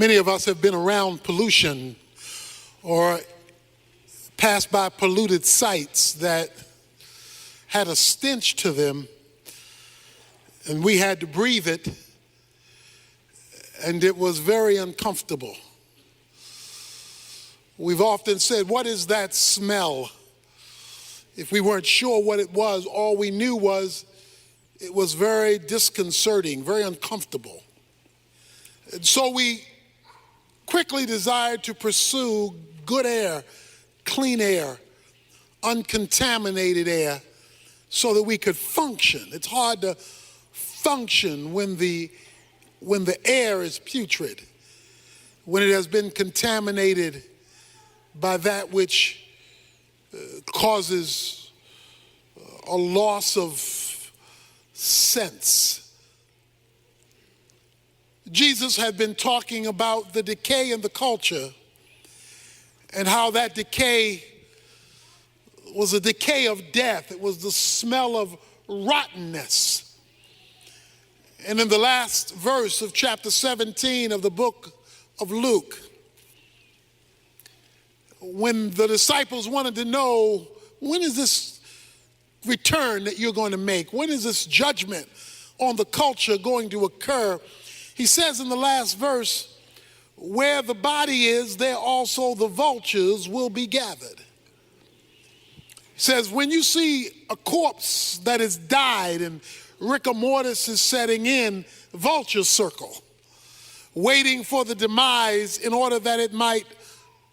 Many of us have been around pollution or passed by polluted sites that had a stench to them, and we had to breathe it, and it was very uncomfortable. We've often said, what is that smell? If we weren't sure what it was, all we knew was it was very disconcerting, very uncomfortable. And so we quickly desired to pursue good air, clean air, uncontaminated air, so that we could function. It's hard to function when the air is putrid, when it has been contaminated by that which causes a loss of sense. Jesus had been talking about the decay in the culture and how that decay was a decay of death. It was the smell of rottenness. And in the last verse of chapter 17 of the book of Luke, when the disciples wanted to know, when is this return that you're going to make? When is this judgment on the culture going to occur? He says in the last verse, where the body is, there also the vultures will be gathered. He says, when you see a corpse that has died and rigor mortis is setting in, vultures circle, waiting for the demise in order that it might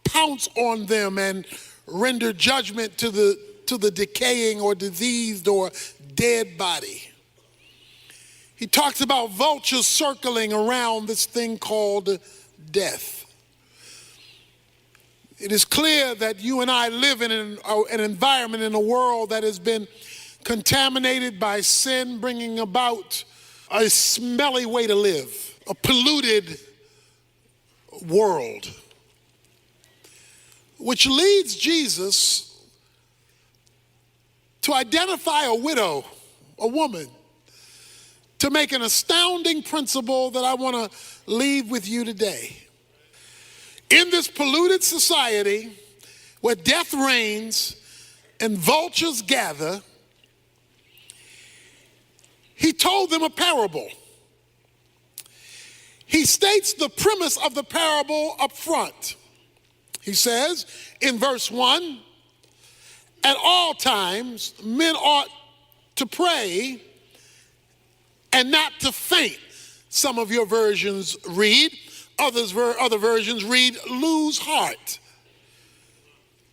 pounce on them and render judgment to the decaying or diseased or dead body. He talks about vultures circling around this thing called death. It is clear that you and I live in an environment, in a world that has been contaminated by sin, bringing about a smelly way to live, a polluted world. Which leads Jesus to identify a widow, a woman, to make an astounding principle that I want to leave with you today. In this polluted society where death reigns and vultures gather, he told them a parable. He states the premise of the parable up front. He says in verse 1, at all times men ought to pray and not to faint. Some of your versions read, other versions read lose heart.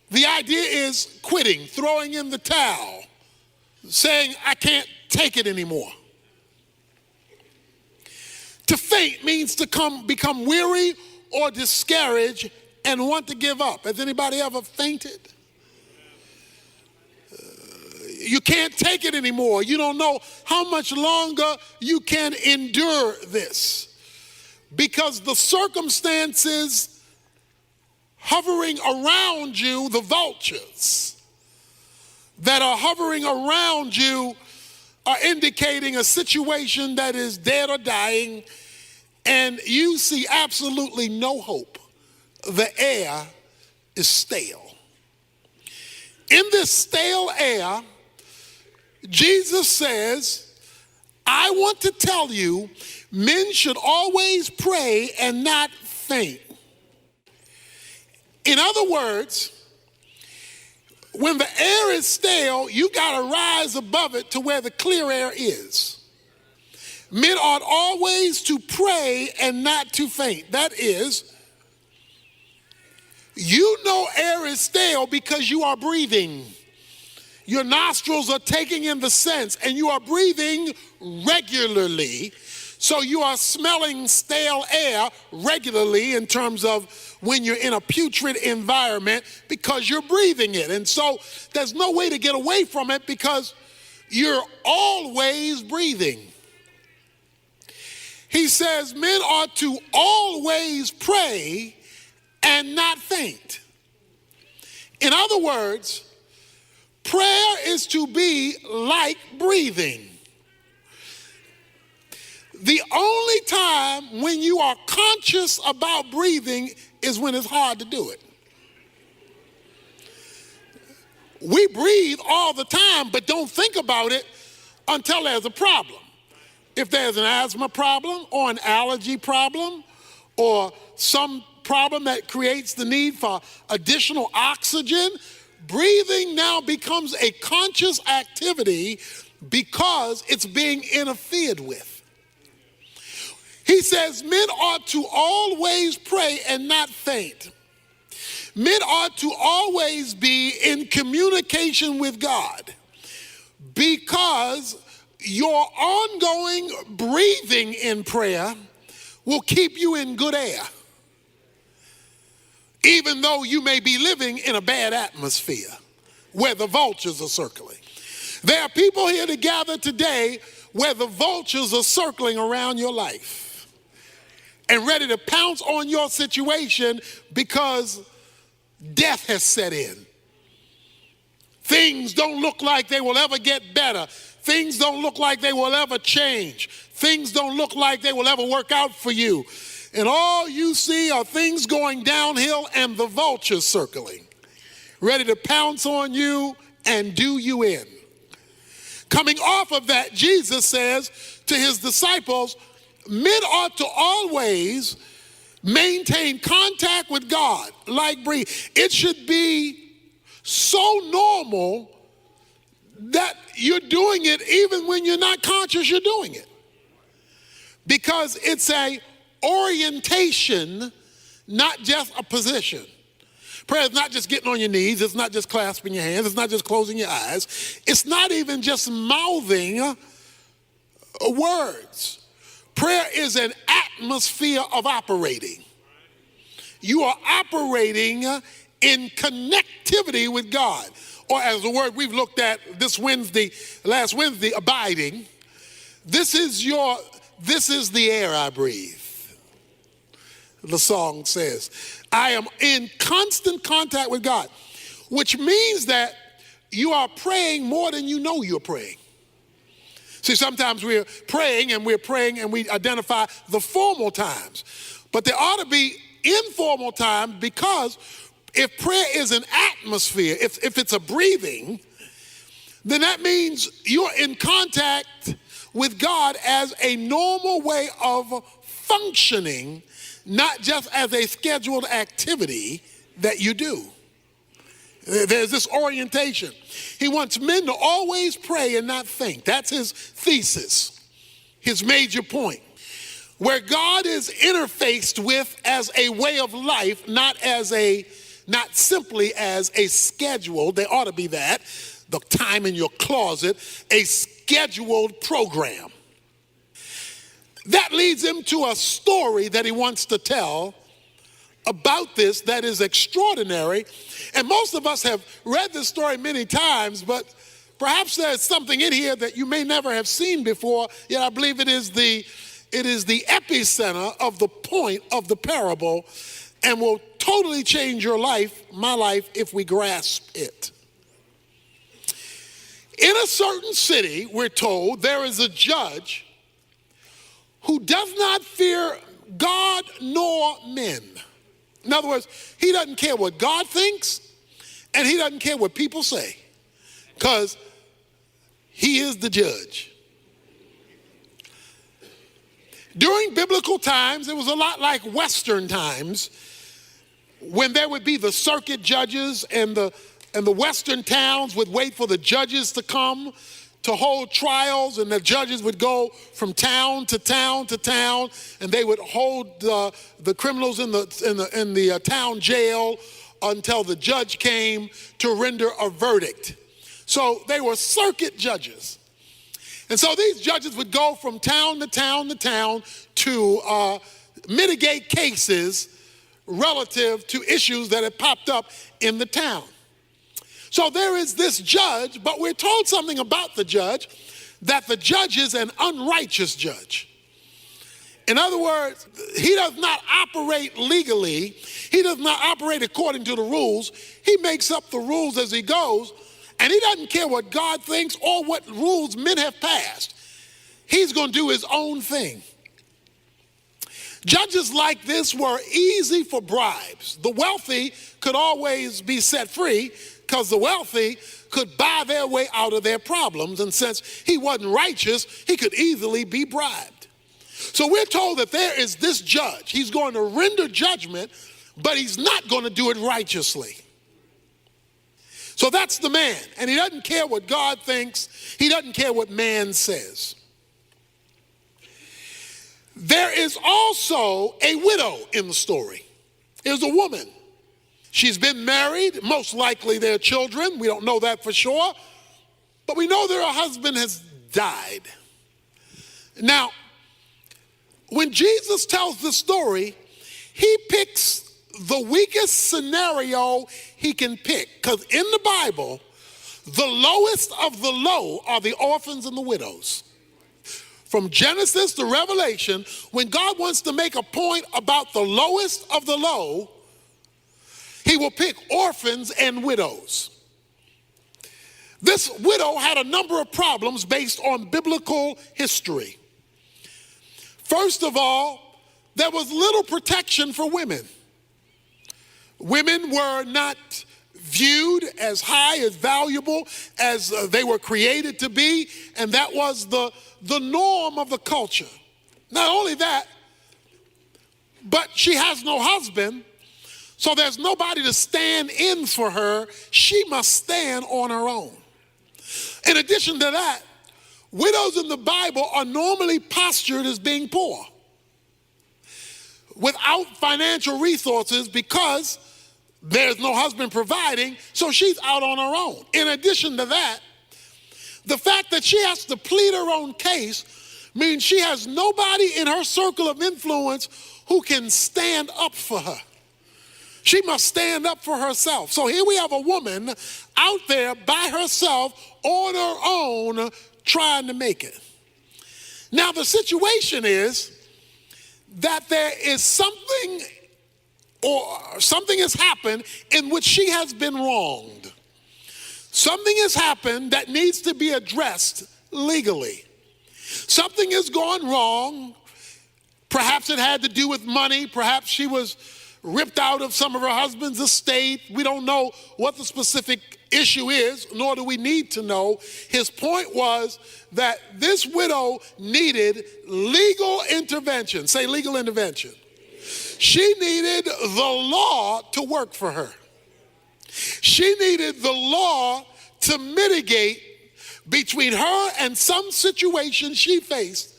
The idea is quitting, throwing in the towel, saying I can't take it anymore. To faint means to become weary or discouraged and want to give up. Has anybody ever fainted? You can't take it anymore. You don't know how much longer you can endure this, because the circumstances hovering around you, the vultures that are hovering around you, are indicating a situation that is dead or dying, and you see absolutely no hope. The air is stale. In this stale air, Jesus says, I want to tell you, men should always pray and not faint. In other words, when the air is stale, you got to rise above it to where the clear air is. Men ought always to pray and not to faint. That is, you know air is stale because you are breathing. Your nostrils are taking in the scents, and you are breathing regularly. So you are smelling stale air regularly in terms of when you're in a putrid environment, because you're breathing it. And so there's no way to get away from it because you're always breathing. He says men ought to always pray and not faint. In other words, prayer is to be like breathing. The only time when you are conscious about breathing is when it's hard to do it. We breathe all the time, but don't think about it until there's a problem. If there's an asthma problem or an allergy problem or some problem that creates the need for additional oxygen, breathing now becomes a conscious activity because it's being interfered with. He says men ought to always pray and not faint. Men ought to always be in communication with God because your ongoing breathing in prayer will keep you in good air, even though you may be living in a bad atmosphere where the vultures are circling. There are people here to gather today where the vultures are circling around your life and ready to pounce on your situation because death has set in. Things don't look like they will ever get better. Things don't look like they will ever change. Things don't look like they will ever work out for you. And all you see are things going downhill and the vultures circling, ready to pounce on you and do you in. Coming off of that, Jesus says to his disciples, men ought to always maintain contact with God like breathe. It should be so normal that you're doing it even when you're not conscious you're doing it. Because it's a orientation, not just a position. Prayer is not just getting on your knees. It's not just clasping your hands. It's not just closing your eyes. It's not even just mouthing words. Prayer is an atmosphere of operating. You are operating in connectivity with God. Or as the word we've looked at last Wednesday, abiding. This is the air I breathe. The song says, I am in constant contact with God, which means that you are praying more than you know you're praying. See, sometimes we're praying and we identify the formal times. But there ought to be informal times because if prayer is an atmosphere, if it's a breathing, then that means you're in contact with God as a normal way of functioning, not just as a scheduled activity that you do. There's this orientation. He wants men to always pray and not faint. That's his thesis, his major point. Where God is interfaced with as a way of life, not simply as a schedule. There ought to be that, the time in your closet, a scheduled program. That leads him to a story that he wants to tell about this that is extraordinary. And most of us have read this story many times, but perhaps there's something in here that you may never have seen before, yet I believe it is the epicenter of the point of the parable and will totally change your life, my life, if we grasp it. In a certain city, we're told, there is a judge who does not fear God nor men. In other words, he doesn't care what God thinks, and he doesn't care what people say, because he is the judge. During biblical times, it was a lot like Western times, when there would be the circuit judges and the Western towns would wait for the judges to come to hold trials, and the judges would go from town to town to town, and they would hold the criminals in the town jail until the judge came to render a verdict. So they were circuit judges. And so these judges would go from town to town to town to mitigate cases relative to issues that had popped up in the town. So there is this judge, but we're told something about the judge, that the judge is an unrighteous judge. In other words, he does not operate legally. He does not operate according to the rules. He makes up the rules as he goes, and he doesn't care what God thinks or what rules men have passed. he's going to do his own thing. Judges like this were easy for bribes. The wealthy could always be set free because the wealthy could buy their way out of their problems. And since he wasn't righteous, he could easily be bribed. So we're told that there is this judge. He's going to render judgment, but he's not going to do it righteously. So that's the man. And he doesn't care what God thinks. He doesn't care what man says. There is also a widow in the story. There's a woman. She's been married. Most likely they're children. We don't know that for sure. But we know that her husband has died. Now, when Jesus tells the story, he picks the weakest scenario he can pick. Because in the Bible, the lowest of the low are the orphans and the widows. From Genesis to Revelation, when God wants to make a point about the lowest of the low, he will pick orphans and widows. This widow had a number of problems based on biblical history. First of all, there was little protection for women. Women were not viewed as high, as valuable as they were created to be, and that was the norm of the culture. Not only that, but she has no husband, so there's nobody to stand in for her. She must stand on her own. In addition to that, widows in the Bible are normally postured as being poor, without financial resources, because there's no husband providing, so she's out on her own. In addition to that, the fact that she has to plead her own case means she has nobody in her circle of influence who can stand up for her. She must stand up for herself. So here we have a woman out there by herself on her own trying to make it. Now the situation is that there is something has happened in which she has been wronged. Something has happened that needs to be addressed legally. Something has gone wrong. Perhaps it had to do with money. Perhaps she was ripped out of some of her husband's estate. We don't know what the specific issue is, nor do we need to know. His point was that this widow needed legal intervention. Say legal intervention. She needed the law to work for her. She needed the law to mitigate between her and some situation she faced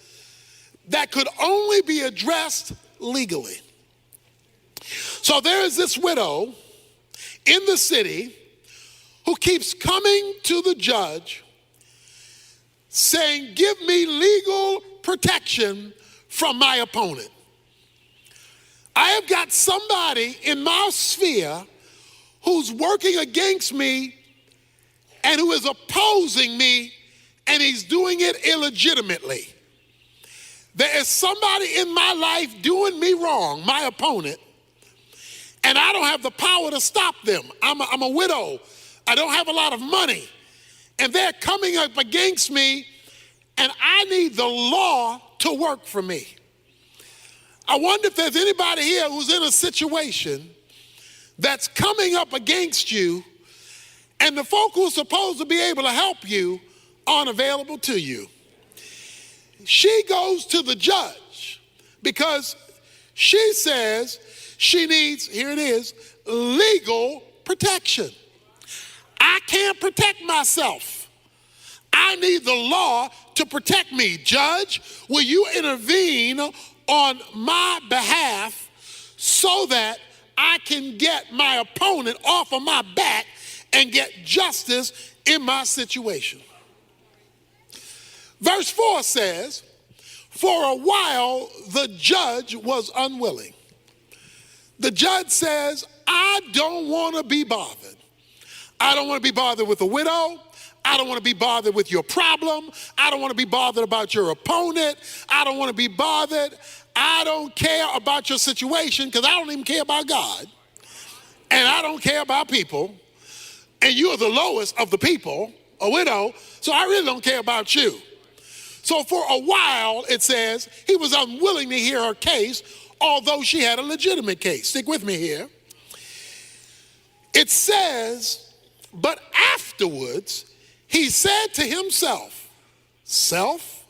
that could only be addressed legally. So there is this widow in the city who keeps coming to the judge saying, give me legal protection from my opponent. I have got somebody in my sphere who's working against me and who is opposing me, and he's doing it illegitimately. There is somebody in my life doing me wrong, my opponent, and I don't have the power to stop them. I'm a widow. I don't have a lot of money, and they're coming up against me, and I need the law to work for me. I wonder if there's anybody here who's in a situation that's coming up against you, and the folk who are supposed to be able to help you aren't available to you. She goes to the judge because she says she needs, here it is, legal protection. I can't protect myself. I need the law to protect me. Judge, will you intervene on my behalf so that I can get my opponent off of my back and get justice in my situation? Verse 4 says, for a while the judge was unwilling. The judge says, I don't want to be bothered. I don't want to be bothered with a widow. I don't want to be bothered with your problem. I don't want to be bothered about your opponent. I don't want to be bothered. I don't care about your situation because I don't even care about God. And I don't care about people. And you are the lowest of the people, a widow, so I really don't care about you. So for a while, it says, he was unwilling to hear her case, although she had a legitimate case. Stick with me here. It says, but afterwards, he said to himself, self,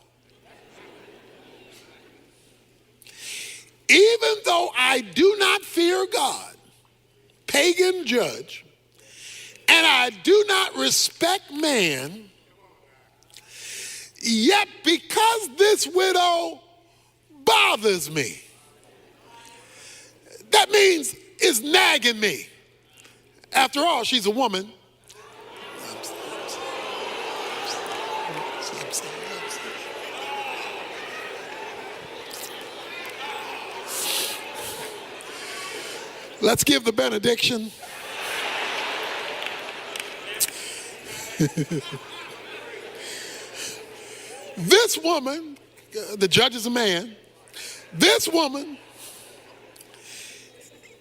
even though I do not fear God, pagan judge, and I do not respect man, yet because this widow bothers me, that means it's nagging me. After all, she's a woman. Let's give the benediction. This woman, the judge is a man, this woman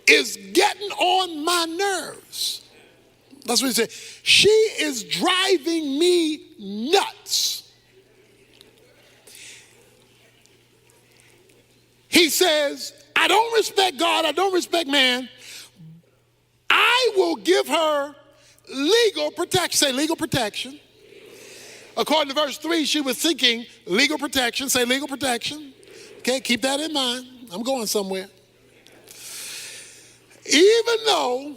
is getting on my nerves. That's what he said. She is driving me nuts. He says, I don't respect God, I don't respect man. I will give her legal protection. Say legal protection. According to verse 3, she was seeking legal protection. Say legal protection. Okay, keep that in mind. I'm going somewhere. Even though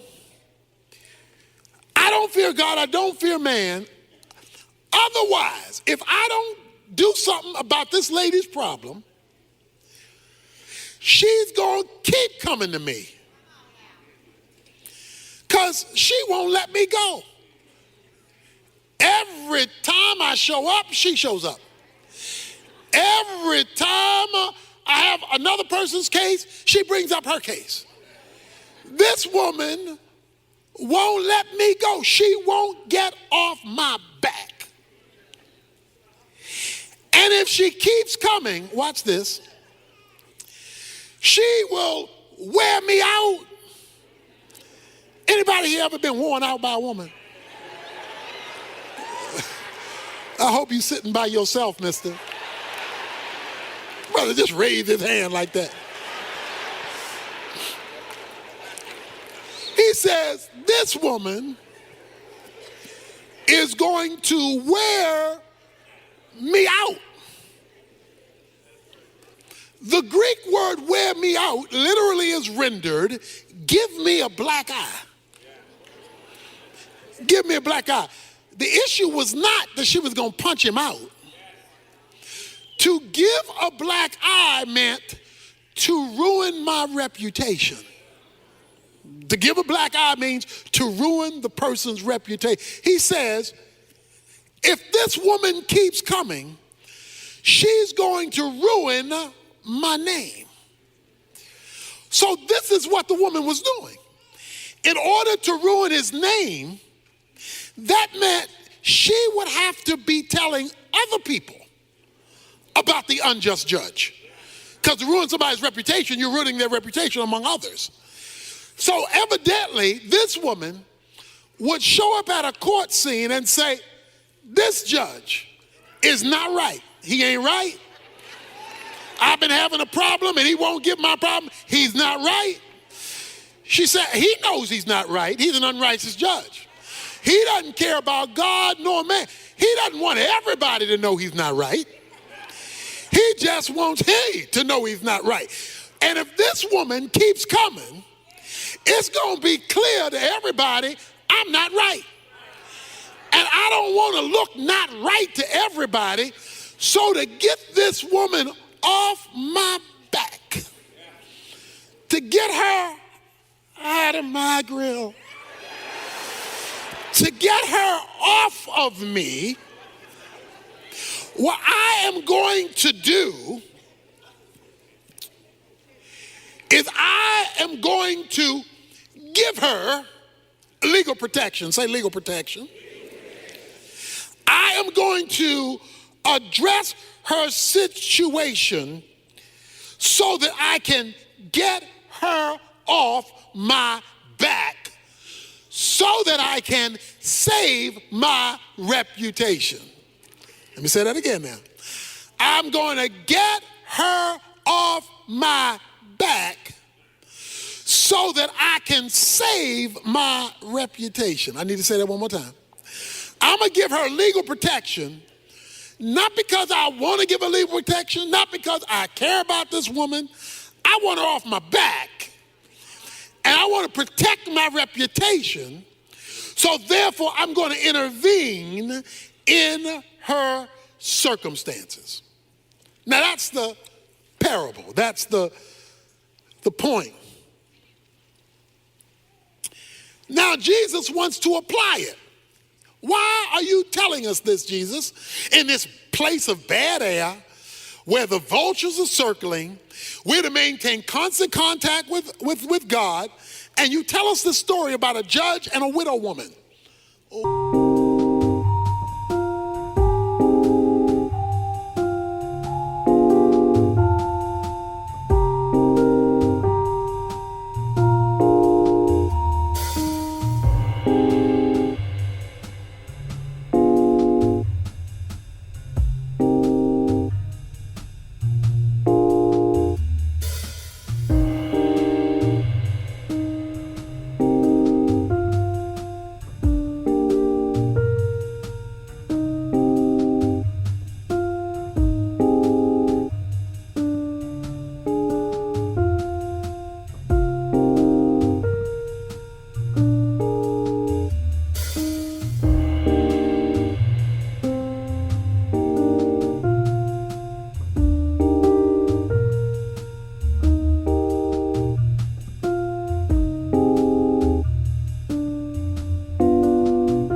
I don't fear God, I don't fear man, otherwise, if I don't do something about this lady's problem, she's going to keep coming to me because she won't let me go. Every time I show up, she shows up. Every time I have another person's case, she brings up her case. This woman won't let me go. She won't get off my back. And if she keeps coming, watch this, she will wear me out. Anybody here ever been worn out by a woman? I hope you're sitting by yourself, mister. Brother, just raise his hand like that. He says, this woman is going to wear me out. The Greek word wear me out literally is rendered, give me a black eye. Give me a black eye. The issue was not that she was going to punch him out. To give a black eye meant to ruin my reputation. To give a black eye means to ruin the person's reputation. He says, if this woman keeps coming, she's going to ruin my name. So this is what the woman was doing. In order to ruin his name, that meant she would have to be telling other people about the unjust judge. Because to ruin somebody's reputation, you're ruining their reputation among others. So evidently, this woman would show up at a court scene and say, this judge is not right. He ain't right. I've been having a problem and he won't give my problem. He's not right. She said, he knows he's not right. He's an unrighteous judge. He doesn't care about God nor man. He doesn't want everybody to know he's not right. He just wants he to know he's not right. And if this woman keeps coming, it's going to be clear to everybody, I'm not right. And I don't want to look not right to everybody. So to get this woman off my back, to get her out of my grill, to get her off of me, what I am going to do is I am going to give her legal protection. Say legal protection. I am going to address her situation so that I can get her off my back, so that I can save my reputation. Let me say that again now. I'm going to get her off my back so that I can save my reputation. I need to say that one more time. I'm going to give her legal protection, not because I want to give her legal protection, not because I care about this woman. I want her off my back, and I want to protect my reputation, so therefore I'm going to intervene in her circumstances. Now that's the parable. That's the point. Now Jesus wants to apply it. Why are you telling us this, Jesus? In this place of bad air, where the vultures are circling, we're to maintain constant contact with God, and you tell us this story about a judge and a widow woman.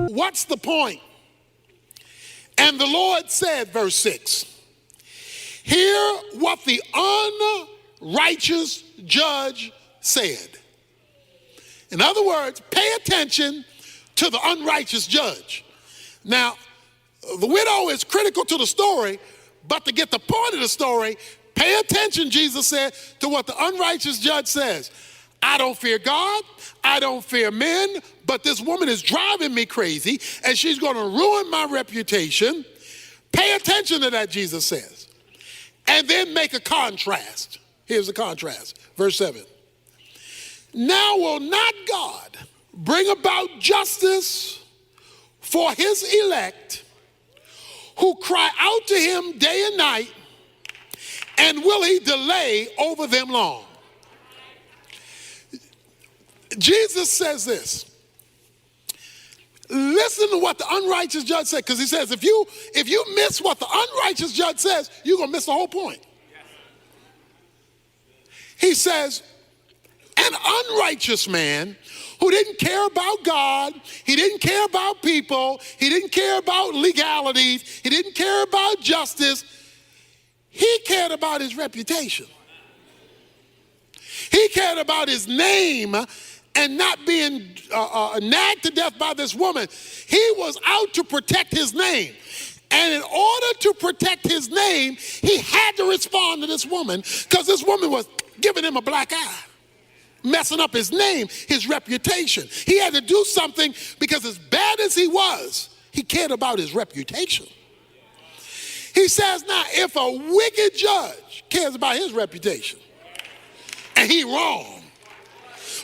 What's the point? And the Lord said, verse 6, hear what the unrighteous judge said. In other words, pay attention to the unrighteous judge. Now, the widow is critical to the story, but to get the point of the story, pay attention, Jesus said, to what the unrighteous judge says. I don't fear God, I don't fear men, but this woman is driving me crazy, and she's going to ruin my reputation. Pay attention to that, Jesus says. And then make a contrast. Here's the contrast. Verse 7. Now will not God bring about justice for his elect who cry out to him day and night, and will he delay over them long? Jesus says this. Listen to what the unrighteous judge said, because he says if you miss what the unrighteous judge says, you're going to miss the whole point. He says, an unrighteous man who didn't care about God, he didn't care about people, he didn't care about legalities, he didn't care about justice, he cared about his reputation. He cared about his name and not being nagged to death by this woman. He was out to protect his name. And in order to protect his name, he had to respond to this woman, because this woman was giving him a black eye, messing up his name, his reputation. He had to do something, because as bad as he was, he cared about his reputation. He says, now, if a wicked judge cares about his reputation, and he wrong,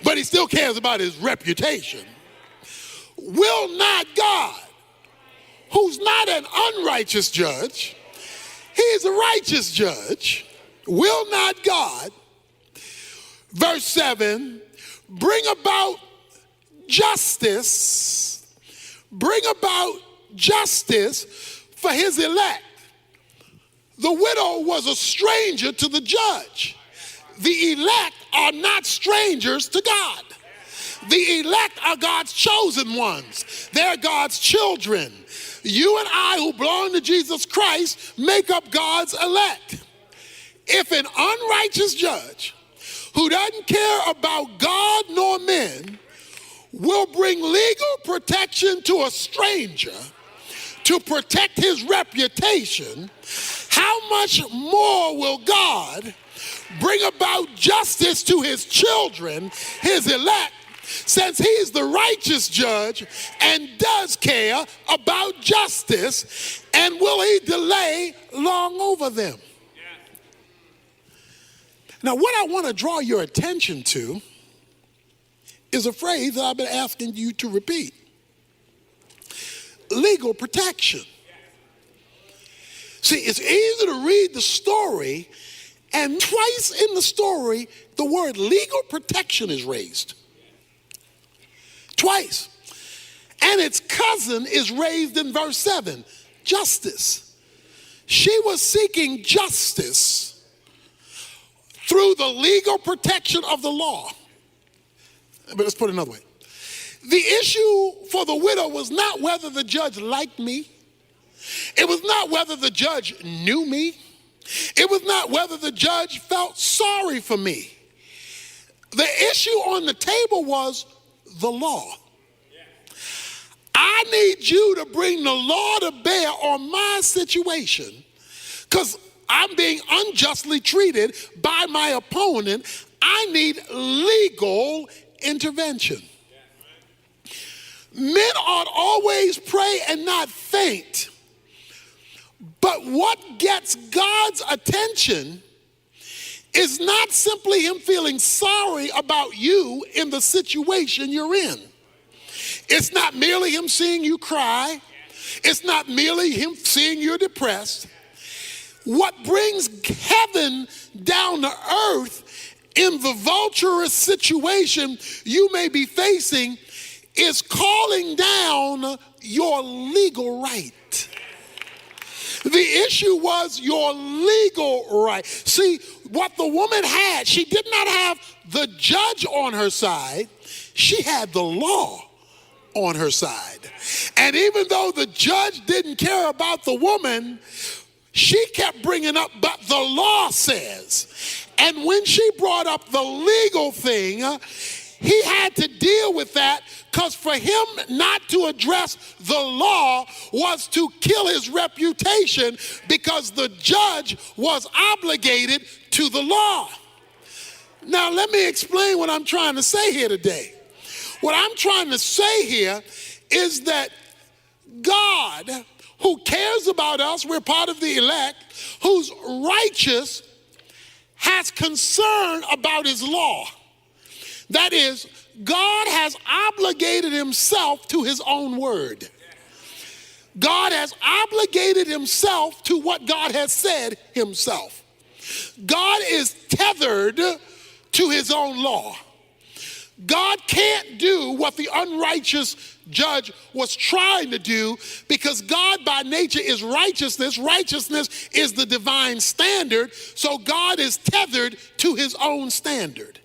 but he still cares about his reputation, will not God, who's not an unrighteous judge, he's a righteous judge, will not God, verse 7, bring about justice for his elect? The widow was a stranger to the judge. The elect are not strangers to God. The elect are God's chosen ones. They're God's children. You and I, who belong to Jesus Christ, make up God's elect. If an unrighteous judge who doesn't care about God nor men will bring legal protection to a stranger to protect his reputation, how much more will God bring about justice to his children, his elect, since he's the righteous judge and does care about justice And will he delay long over them? Now, what I want to draw your attention to is a phrase that I've been asking you to repeat. Legal protection. See, it's easy to read the story, and twice in the story, the word legal protection is raised. Twice. And its cousin is raised in verse 7, justice. She was seeking justice through the legal protection of the law. But let's put it another way. The issue for the widow was not whether the judge liked me. It was not whether the judge knew me. It was not whether the judge felt sorry for me. The issue on the table was the law. I need you to bring the law to bear on my situation, because I'm being unjustly treated by my opponent. I need legal intervention. Men ought always pray and not faint. But what gets God's attention is not simply him feeling sorry about you in the situation you're in. It's not merely him seeing you cry. It's not merely him seeing you're depressed. What brings heaven down to earth in the vulturous situation you may be facing is calling down your legal right. The issue was your legal right. See, what the woman had, she did not have the judge on her side. She had the law on her side. And even though the judge didn't care about the woman, she kept bringing up, but the law says. And when she brought up the legal thing, he had to deal with that, because for him not to address the law was to kill his reputation, because the judge was obligated to the law. Now, let me explain what I'm trying to say here today. What I'm trying to say here is that God, who cares about us, we're part of the elect, who's righteous, has concern about his law. That is, God has obligated himself to his own word. God has obligated himself to what God has said himself. God is tethered to his own law. God can't do what the unrighteous judge was trying to do, because God by nature is righteousness. Righteousness is the divine standard. So God is tethered to his own standard.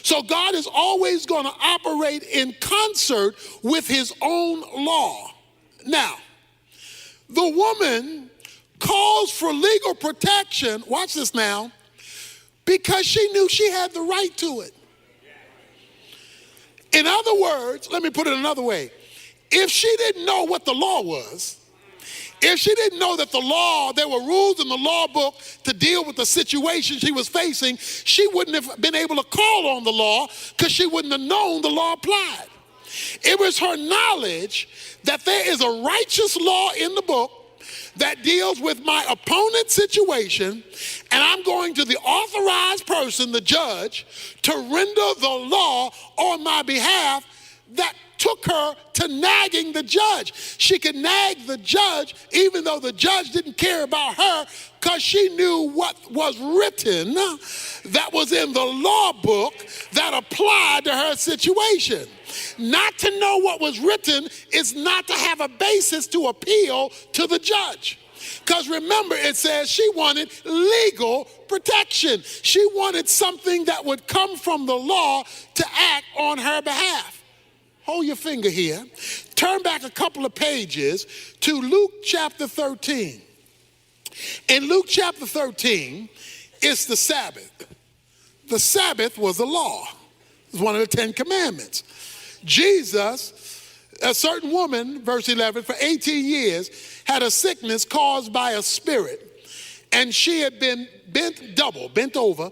So God is always going to operate in concert with his own law. Now, the woman calls for legal protection, watch this now, because she knew she had the right to it. In other words, let me put it another way. If she didn't know what the law was, if she didn't know that the law, there were rules in the law book to deal with the situation she was facing, she wouldn't have been able to call on the law, because she wouldn't have known the law applied. It was her knowledge that there is a righteous law in the book that deals with my opponent's situation, and I'm going to the authorized person, the judge, to render the law on my behalf, that took her to nagging the judge. She could nag the judge even though the judge didn't care about her, because she knew what was written that was in the law book that applied to her situation. Not to know what was written is not to have a basis to appeal to the judge. Because remember, it says she wanted legal protection. She wanted something that would come from the law to act on her behalf. Hold your finger here. Turn back a couple of pages to Luke chapter 13. In Luke chapter 13, it's the Sabbath. The Sabbath was a law. It was one of the 10 commandments. Jesus, a certain woman, verse 11, for 18 years had a sickness caused by a spirit, and she had been bent over,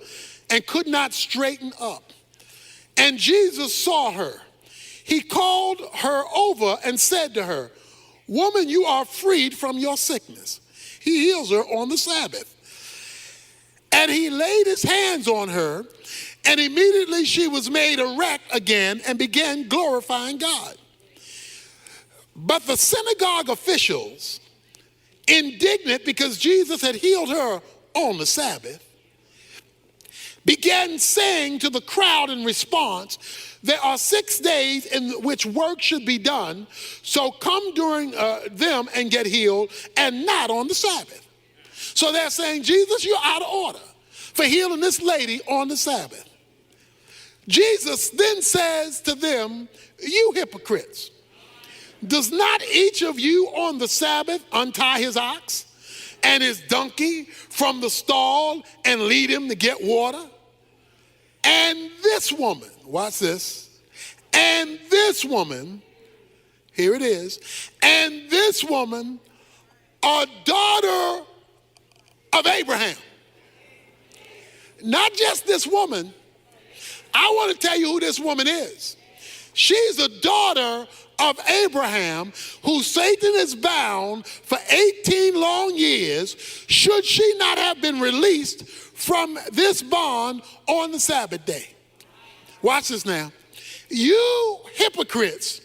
and could not straighten up. And Jesus saw her. He called her over and said to her, woman, you are freed from your sickness. He heals her on the Sabbath. And he laid his hands on her, and immediately she was made erect again and began glorifying God. But the synagogue officials, indignant because Jesus had healed her on the Sabbath, began saying to the crowd in response, there are 6 days in which work should be done, so come during them and get healed, and not on the Sabbath. So they're saying, Jesus, you're out of order for healing this lady on the Sabbath. Jesus then says to them, you hypocrites, does not each of you on the Sabbath untie his ox and his donkey from the stall and lead him to get water? And this woman, watch this, and this woman, here it is, and this woman, a daughter of Abraham. Not just this woman, I want to tell you who this woman is. She's a daughter of Abraham, who Satan is bound for 18 long years, should she not have been released from this bond on the Sabbath day. Watch this now. You hypocrites,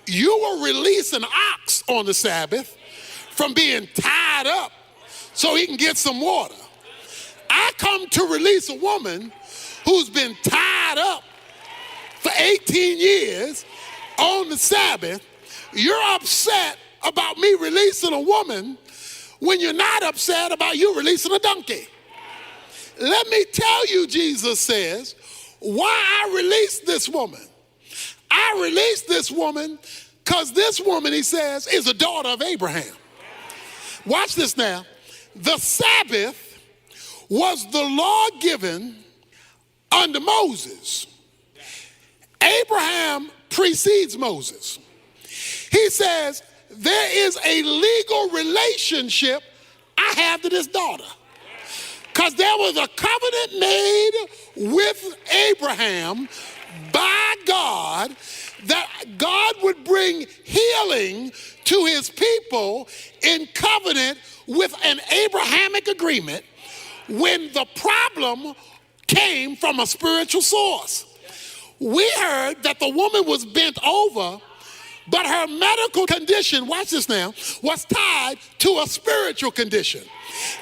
you will release an ox on the Sabbath from being tied up so he can get some water. I come to release a woman who's been tied up for 18 years on the Sabbath. You're upset about me releasing a woman when you're not upset about you releasing a donkey. Let me tell you, Jesus says, why I released this woman. I released this woman because this woman, he says, is a daughter of Abraham. Watch this now. The Sabbath was the law given under Moses. Abraham precedes Moses. He says, there is a legal relationship I have to this daughter. Because there was a covenant made with Abraham by God that God would bring healing to his people in covenant with an Abrahamic agreement when the problem came from a spiritual source. We heard that the woman was bent over, but her medical condition, watch this now, was tied to a spiritual condition.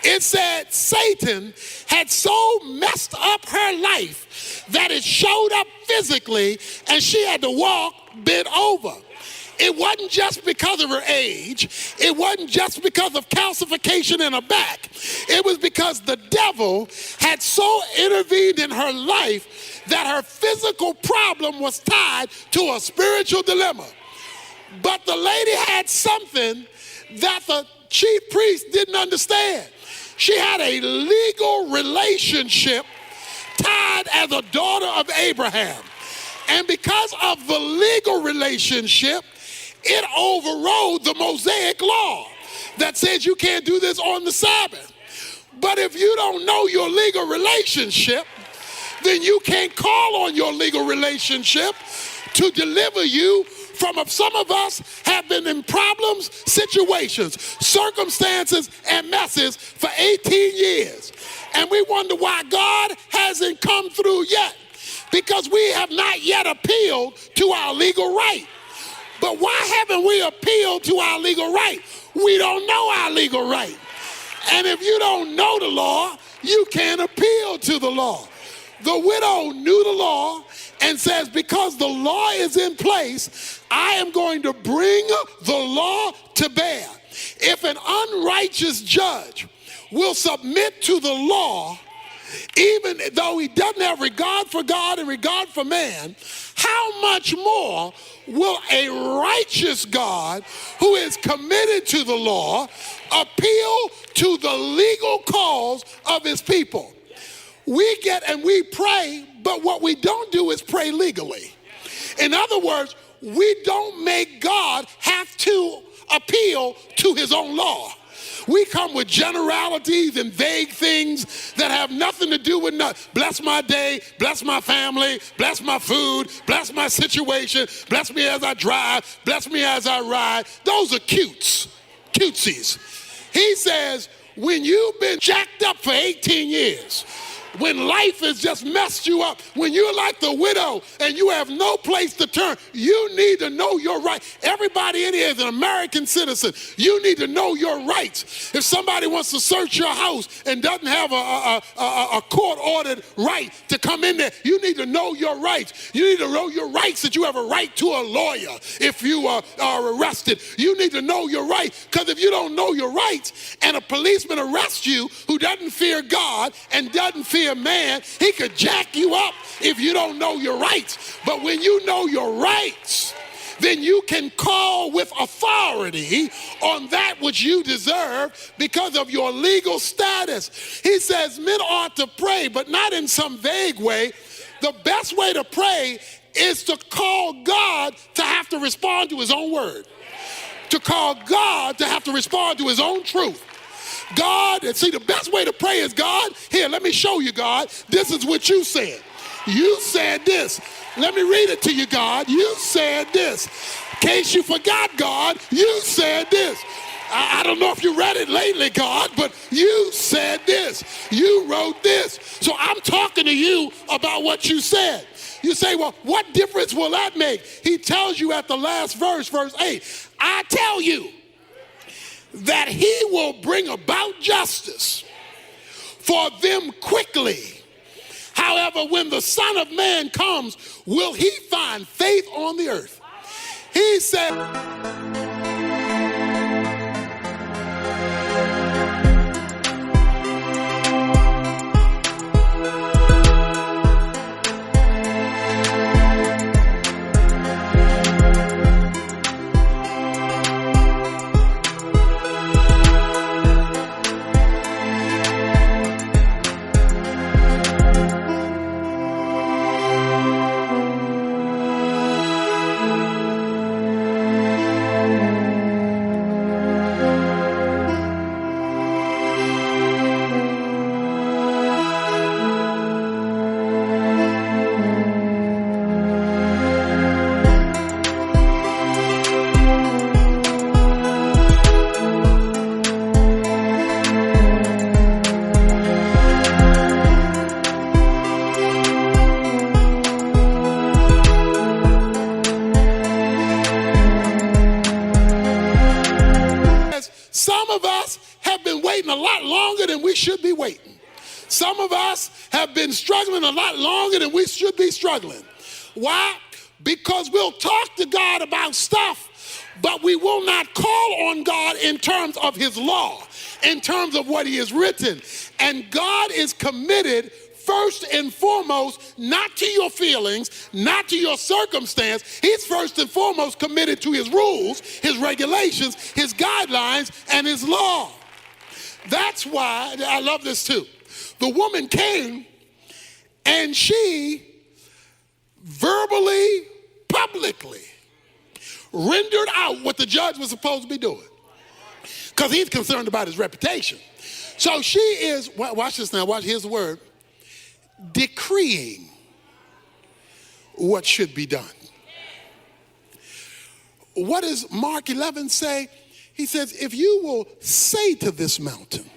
It said Satan had so messed up her life that it showed up physically and she had to walk bent over. It wasn't just because of her age. It wasn't just because of calcification in her back. It was because the devil had so intervened in her life that her physical problem was tied to a spiritual dilemma. But the lady had something that the chief priest didn't understand. She had a legal relationship tied as a daughter of Abraham. And because of the legal relationship, it overrode the Mosaic law that says you can't do this on the Sabbath. But if you don't know your legal relationship, then you can't call on your legal relationship to deliver you from some of us have been in problems, situations, circumstances, and messes for 18 years. And we wonder why God hasn't come through yet, because we have not yet appealed to our legal right. But why haven't we appealed to our legal right? We don't know our legal right. And if you don't know the law, you can't appeal to the law. The widow knew the law and says, because the law is in place, I am going to bring the law to bear. If an unrighteous judge will submit to the law, even though he doesn't have regard for God and regard for man, how much more will a righteous God who is committed to the law appeal to the legal cause of his people? We get and we pray, but what we don't do is pray legally. In other words, we don't make God have to appeal to his own law. We come with generalities and vague things that have nothing to do with nothing. Bless my day, bless my family, bless my food, bless my situation, bless me as I drive, bless me as I ride. Those are cutesies. He says, when you've been jacked up for 18 years, when life has just messed you up, when you're like the widow and you have no place to turn, you need to know your rights. Everybody in here is an American citizen. You need to know your rights. If somebody wants to search your house and doesn't have a court-ordered right to come in there, you need to know your rights. You need to know your rights, that you have a right to a lawyer if you are arrested. You need to know your rights, because if you don't know your rights and a policeman arrests you who doesn't fear God and doesn't fear man, he could jack you up if you don't know your rights. But when you know your rights, then you can call with authority on that which you deserve because of your legal status. He says men ought to pray, but not in some vague way. The best way to pray is to call God to have to respond to his own word, to call God to have to respond to his own truth. God, and see, the best way to pray is, God, here, let me show you, God, this is what you said. You said this. Let me read it to you, God. You said this. In case you forgot, God, you said this. I don't know if you read it lately, God, but you said this. You wrote this. So I'm talking to you about what you said. You say, well, what difference will that make? He tells you at the last verse, verse 8, I tell you that he will bring about justice for them quickly. However, when the Son of Man comes, will he find faith on the earth? He said, some of us have been waiting a lot longer than we should be waiting. Some of us have been struggling a lot longer than we should be struggling. Why? Because we'll talk to God about stuff, but we will not call on God in terms of his law, in terms of what he has written. And God is committed first and foremost, not to your feelings, not to your circumstance. He's first and foremost committed to his rules, his regulations, his guidelines, and his law. That's why, I love this too. The woman came and she verbally, publicly rendered out what the judge was supposed to be doing, because he's concerned about his reputation. So she is, watch this now, watch, here's the word, decreeing what should be done. What does Mark 11 say? He says, if you will say to this mountain,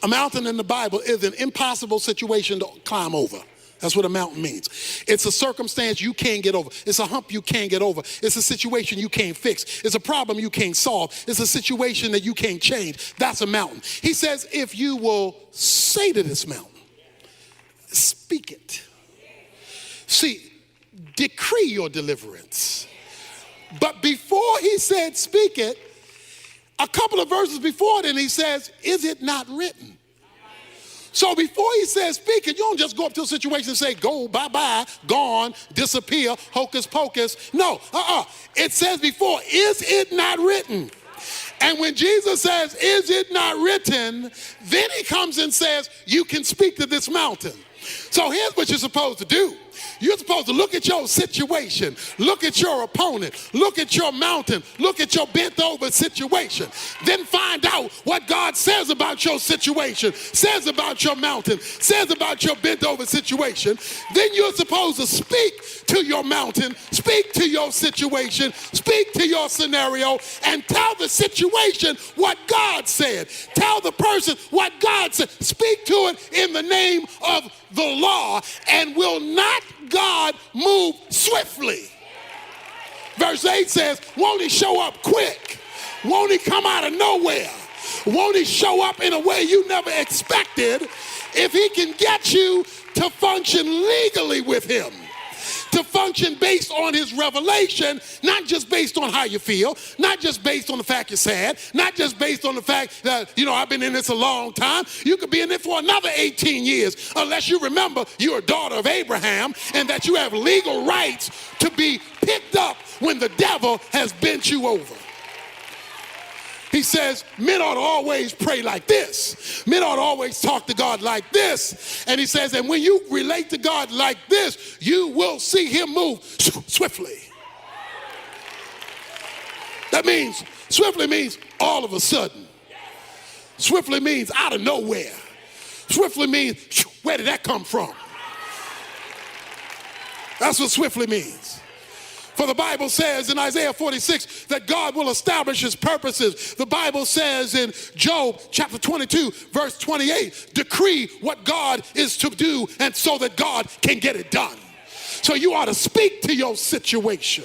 a mountain in the Bible is an impossible situation to climb over. That's what a mountain means. It's a circumstance you can't get over. It's a hump you can't get over. It's a situation you can't fix. It's a problem you can't solve. It's a situation that you can't change. That's a mountain. He says, if you will say to this mountain, speak it. See, decree your deliverance. But before he said speak it, a couple of verses before then he says, is it not written? So before he says speak it, you don't just go up to a situation and say, go, bye-bye, gone, disappear, hocus pocus. No, It says before, is it not written? And when Jesus says, is it not written? Then he comes and says, you can speak to this mountain. So here's what you're supposed to do. You're supposed to look at your situation, look at your opponent, look at your mountain, look at your bent over situation, then find out what God says about your situation, says about your mountain, says about your bent over situation. Then you're supposed to speak to your mountain, speak to your situation, speak to your scenario, and tell the situation what God said. Tell the person what God said. Speak to it in the name of the law. And will not God move swiftly? Verse 8 says, won't he show up quick? Won't he come out of nowhere? Won't he show up in a way you never expected? If he can get you to function legally with him, to function based on his revelation, not just based on how you feel, not just based on the fact you're sad, not just based on the fact that, I've been in this a long time. You could be in it for another 18 years unless you remember you're a daughter of Abraham and that you have legal rights to be picked up when the devil has bent you over. He says, men ought to always pray like this. Men ought to always talk to God like this. And he says, and when you relate to God like this, you will see him move swiftly. That means, swiftly means all of a sudden. Swiftly means out of nowhere. Swiftly means, where did that come from? That's what swiftly means. For the Bible says in Isaiah 46 that God will establish his purposes. The Bible says in Job chapter 22 verse 28, decree what God is to do and so that God can get it done. So you ought to speak to your situation,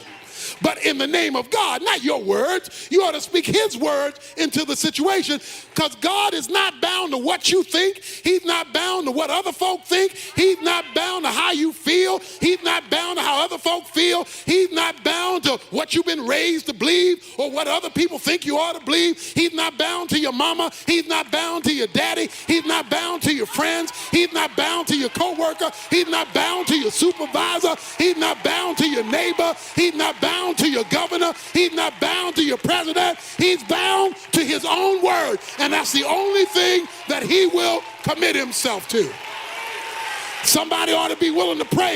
but in the name of God, not your words. You ought to speak his words into the situation, because God is not bound to what you think. He's not bound to what other folk think. He's not bound to how you feel. He's not bound to how other folk feel. He's not bound to what you've been raised to believe or what other people think you ought to believe. He's not bound to your mama. He's not bound to your daddy. He's not bound to your friends. He's not bound to your coworker. He's not bound to your supervisor. He's not bound to your neighbor. He's not bound to your governor. He's not bound to your president. He's bound to his own word. And that's the only thing that he will commit himself to. Somebody ought to be willing to pray.